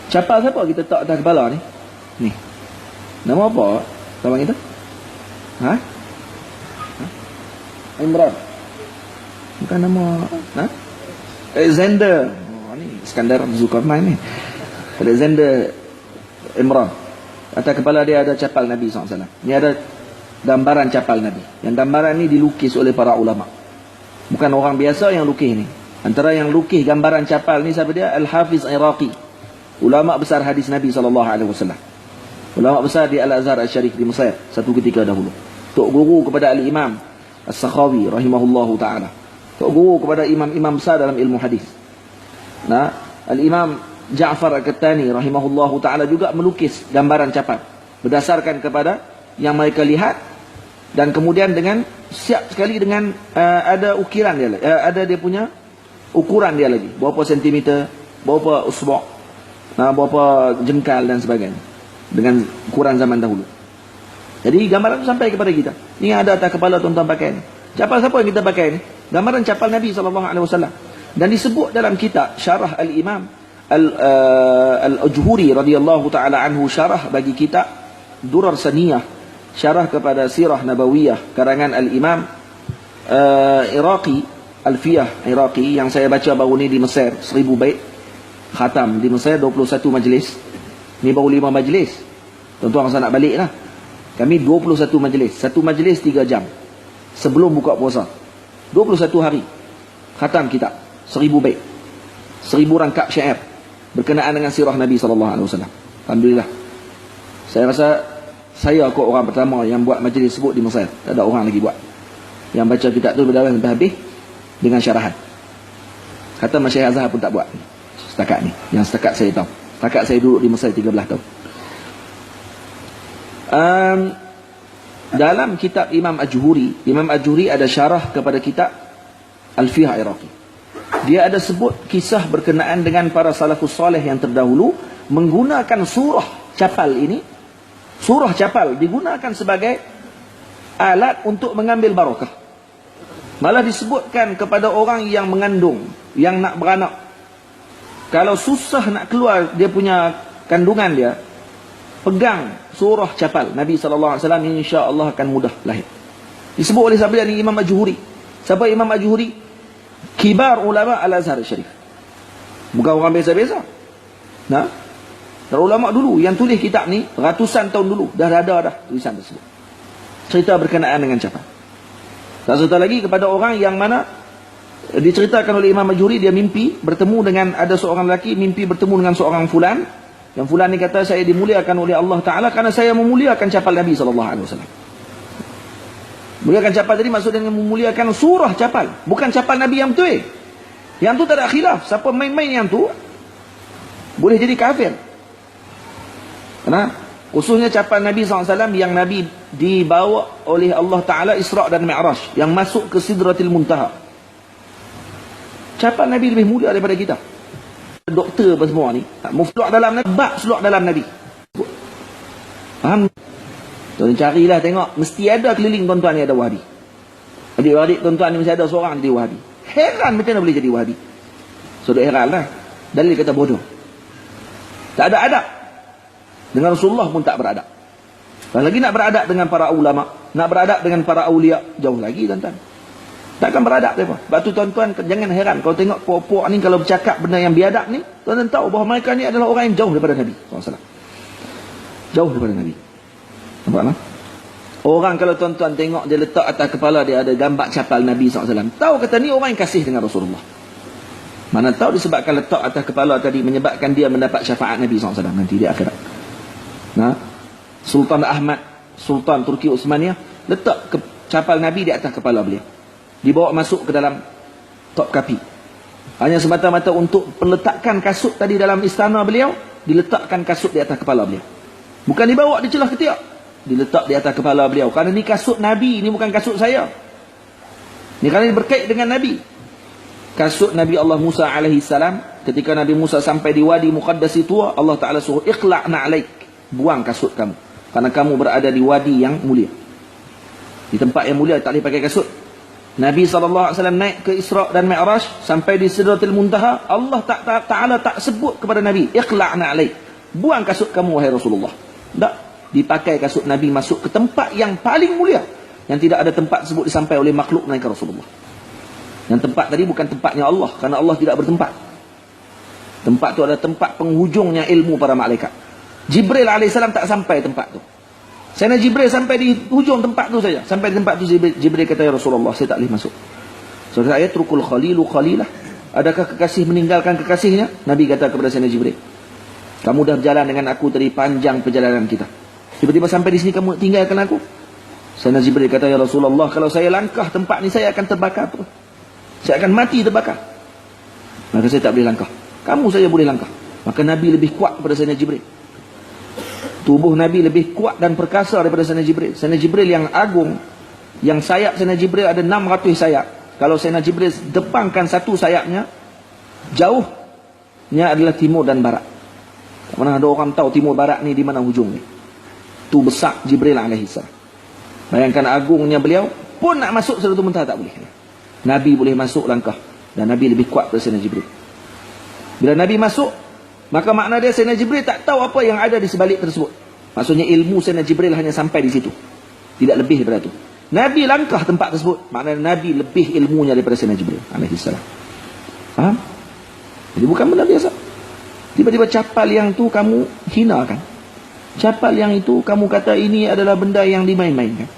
Capal siapa kita letak atas kepala ni? Ni. Nama apa kawan kita? Ha? Imran. Bukan nama, ha? Alexander. Oh, ni Iskandar Zulkarnain ni. Alexander Imran. Atas kepala dia ada capal Nabi SAW. Ni ada gambaran capal Nabi. Yang gambaran ni dilukis oleh para ulama. Bukan orang biasa yang lukis ni. Antara yang lukis gambaran capal ni siapa dia? Al-Hafiz Iraqi. Ulama besar hadis Nabi SAW. Ulama besar di Al-Azhar Al-Syarif di Mesir satu ketika dahulu. Tok guru kepada Al-Imam As-Sakhawi rahimahullahu ta'ala. Tok guru kepada imam-imam besar dalam ilmu hadis. Nah, Al-Imam Ja'far Al-Qattani rahimahullahu ta'ala juga melukis gambaran capal berdasarkan kepada yang mereka lihat, dan kemudian dengan siap sekali dengan ada ukiran dia, ada dia punya ukuran dia lagi, berapa sentimeter, berapa usbu', berapa jengkal dan sebagainya, dengan ukuran zaman dahulu. Jadi gambaran itu sampai kepada kita. Ni ada atas kepala tuan-tuan pakai ni. Capal siapa yang kita pakai ni? Gambaran capal Nabi SAW. Dan disebut dalam kitab Syarah Al-Imam Al-Ujhuri radhiyallahu ta'ala anhu, syarah bagi kitab Durar Saniyah, syarah kepada Sirah Nabawiyah karangan Al-Imam Iraqi, Alfiyah Iraqi, yang saya baca baru ni di Mesir, 1000 bait khatam di Mesir, 21 majlis. Ni baru 5 majlis. Tuan-tuan rasa nak balik lah. Kami 21 majlis. Satu majlis 3 jam sebelum buka puasa. 21 hari khatam kitab 1000 bait, 1000 rangkap syair berkenaan dengan sirah Nabi SAW. Alhamdulillah. Saya rasa saya kot orang pertama yang buat majlis sebut di Mesir. Tak ada orang lagi buat. Yang baca kitab tu berdawai sampai habis dengan syarahan. Kata Masyaikh Azhar pun tak buat setakat ni, yang setakat saya tahu. Setakat saya duduk di Mesir 13 tahun. Dalam kitab Imam Al-Juhuri, Imam Al-Juhuri ada syarah kepada kitab Alfiyah Iraqi. Dia ada sebut kisah berkenaan dengan para salafus salih yang terdahulu menggunakan surah capal ini. Surah capal digunakan sebagai alat untuk mengambil barakah. Malah disebutkan kepada orang yang mengandung, yang nak beranak, kalau susah nak keluar dia punya kandungan dia, pegang surah capal Nabi SAW, insya-Allah akan mudah lahir. Disebut oleh sahabat ni Imam Al-Juhuri. Siapa Imam Al-Juhuri? Kibar ulama Al-Azhar Syarif. Bukan orang biasa-biasa. Nah, dari ulama dulu yang tulis kitab ni ratusan tahun dulu dah ada dah tulisan tersebut. Cerita berkenaan dengan capal. Tak serta lagi kepada orang yang mana diceritakan oleh Imam Al-Juhuri, dia mimpi bertemu dengan ada seorang lelaki, mimpi bertemu dengan seorang fulan. Yang fulan ni kata, saya dimuliakan oleh Allah Ta'ala kerana saya memuliakan capal Nabi SAW. Muliakan capal tadi maksud dengan memuliakan surah capal, bukan capal Nabi yang betul. Yang tu tak ada khilaf. Siapa main-main yang tu boleh jadi kafir. Karena khususnya capal Nabi SAW yang Nabi dibawa oleh Allah Ta'ala Isra' dan Mi'raj, yang masuk ke Sidratil Muntaha. Capal Nabi lebih mulia daripada kita. Doktor apa semua ni mufluk dalam Nabi, bab seluk dalam Nabi. Faham? Tuan carilah tengok, mesti ada keliling tuan-tuan ni ada Wahabi. Adik-adik tuan-tuan ni mesti ada seorang jadi Wahabi. Heran macam mana boleh jadi Wahabi. Sudah heran lah. Dalil kata bodoh. Tak ada adab. Dengan Rasulullah pun tak beradab. Dan lagi nak beradab dengan para ulama, nak beradab dengan para awliya, jauh lagi tuan-tuan. Takkan beradab mereka. Sebab tu tuan-tuan jangan heran kalau tengok puak-puak ni kalau bercakap benda yang biadab ni, tuan-tuan tahu bahawa mereka ni adalah orang yang jauh daripada Nabi SAW. Jauh daripada Nabi. Nampak tak? Orang kalau tuan-tuan tengok dia letak atas kepala dia ada gambar capal Nabi SAW, tahu kata ni orang yang kasih dengan Rasulullah. Mana tahu disebabkan letak atas kepala tadi menyebabkan dia mendapat syafaat Nabi SAW nanti di akhirat. Nah, Sultan Ahmad, Sultan Turki Utsmaniyah letak capal Nabi di atas kepala beliau. Dibawa masuk ke dalam top kapi. Hanya semata-mata untuk peletakan kasut tadi dalam istana beliau, diletakkan kasut di atas kepala beliau. Bukan dibawa di celah ketiak, diletak di atas kepala beliau. Kerana ni kasut Nabi, ni bukan kasut saya. Ni kerana berkait dengan Nabi. Kasut Nabi Allah Musa alaihi salam, ketika Nabi Musa sampai di Wadi Muqaddasi Tuwa, Allah Ta'ala suruh iqla'na alaik, buang kasut kamu, kerana kamu berada di wadi yang mulia. Di tempat yang mulia tak boleh pakai kasut. Nabi SAW naik ke Isra' dan Mi'raj sampai di Sidratul Muntaha, Allah Ta'ala tak sebut kepada Nabi, iqla'na alaik, buang kasut kamu wahai Rasulullah. Tak, dipakai kasut Nabi masuk ke tempat yang paling mulia, yang tidak ada tempat tersebut disampai oleh makhluk melainkan Rasulullah. Yang tempat tadi bukan tempatnya Allah, kerana Allah tidak bertempat. Tempat tu adalah tempat penghujungnya ilmu para malaikat. Jibril AS tak sampai tempat tu. Sayyidina Jibril sampai di hujung tempat tu saja. Sampai di tempat tu Jibril kata, ya Rasulullah, saya tak boleh masuk. So kata ayat, trukul khalilu khalilah. Adakah kekasih meninggalkan kekasihnya? Nabi kata kepada Sayyidina Jibril, kamu dah berjalan dengan aku tadi panjang perjalanan kita. Tiba-tiba sampai di sini kamu tinggalkan aku. Sayyidina Jibril kata, ya Rasulullah, kalau saya langkah tempat ni saya akan terbakar tu. Saya akan mati terbakar. Maka saya tak boleh langkah. Kamu saja boleh langkah. Maka Nabi lebih kuat daripada Sayyidina Jibril. Tubuh Nabi lebih kuat dan perkasa daripada Sayyidina Jibril. Sayyidina Jibril yang agung, yang sayap Sayyidina Jibril ada 600 sayap. Kalau Sayyidina Jibril depangkan satu sayapnya, jauhnya adalah timur dan barat. Tak mana ada orang tahu timur barat ni di mana hujung ni. Tu besar Jibril alaihissalam. Bayangkan agungnya beliau, pun nak masuk Sidratul Muntaha tak boleh. Nabi boleh masuk langkah, dan Nabi lebih kuat daripada Sayyidina Jibril. Bila Nabi masuk, maka makna dia Sayyidina Jibril tak tahu apa yang ada di sebalik tersebut. Maksudnya ilmu Sayyidina Jibril hanya sampai di situ, tidak lebih daripada itu. Nabi langkah tempat tersebut, maknanya Nabi lebih ilmunya daripada Sayyidina Jibril alaihissalam. Faham? Jadi bukan benda biasa. Tiba-tiba capal yang tu kamu hinakan. Capal yang itu kamu kata ini adalah benda yang dimain-mainkan.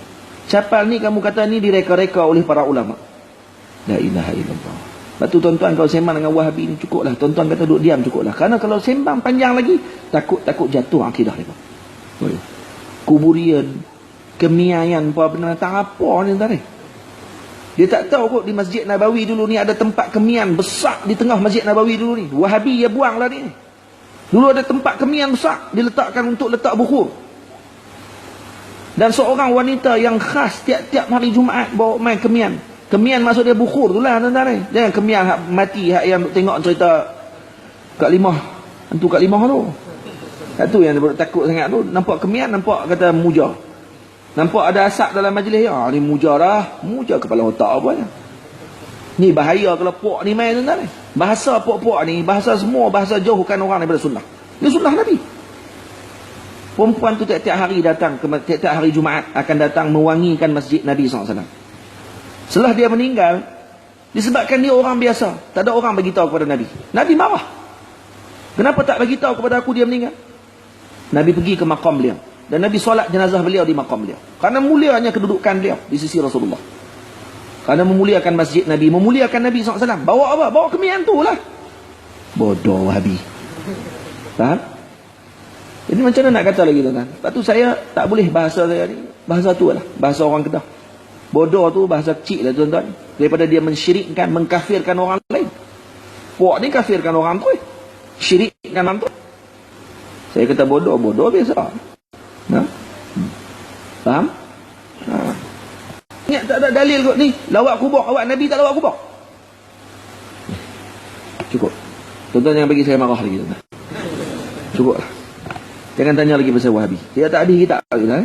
Capal ni kamu kata ni direka-reka oleh para ulama. La ilaha illallah. Lepas tu tuan-tuan kalau sembang dengan Wahabi ni cukuplah. Tuan-tuan kata duduk diam cukuplah. Kerana kalau sembang panjang lagi, takut jatuh akidah mereka. Kuburian, kemiayan, apa binatang apa ni tadi. Dia tak tahu kot di Masjid Nabawi dulu ni ada tempat kemian besar di tengah Masjid Nabawi dulu ni. Wahabi dia buang lah ni. Dulu ada tempat kemian besar diletakkan untuk letak bukur. Dan seorang wanita yang khas tiap-tiap hari Jumaat bawa main kemian. Kemian maksud dia bukur tu lah tuan-tuan. Jangan kemian hak mati hak yang tengok cerita Kak Limah. Hantu Kak Limah tu. Satu yang dia takut sangat tu. Nampak kemian, nampak kata muja. Nampak ada asap dalam majlis. Ah, ni muja dah. Muja kepala otak apa ni. Ni bahaya kalau pok ni main tuan-tuan. Bahasa pok-pok ni, bahasa semua, bahasa jauhkan orang daripada sunnah. Ini sunnah Nabi. Perempuan tu tiap-tiap hari datang, tiap-tiap hari Jumaat akan datang mewangikan masjid Nabi SAW. Setelah dia meninggal, disebabkan dia orang biasa, tak ada orang bagi tahu kepada Nabi. Nabi marah. Kenapa tak bagi tahu kepada aku dia meninggal? Nabi pergi ke makam beliau dan Nabi solat jenazah beliau di makam beliau. Karena mulianya kedudukan beliau di sisi Rasulullah. Karena memuliakan masjid Nabi, memuliakan Nabi SAW. Bawa apa? Bawa kemian tu lah. Bodoh Wahabi. Faham? Jadi macam mana nak kata lagi tuan-tuan? Lepas tu saya tak boleh bahasa saya ni. Bahasa tu lah, bahasa orang Kedah. Bodoh tu bahasa kecil lah tuan-tuan. Daripada dia mensyirikkan, mengkafirkan orang lain. Puak ni kafirkan orang tu. Syirikkan orang tu. Saya kata bodoh, bodoh biasa. Ha? Faham? Ha. Ni tak ada dalil kot ni. Lawak kubur, awak Nabi tak lawak kubur. Cukup. Tuan-tuan jangan bagi saya marah lagi tuan-tuan. Cukup lah. Jangan tanya lagi pasal Wahabi. Dia tak ada kitab lagi lah.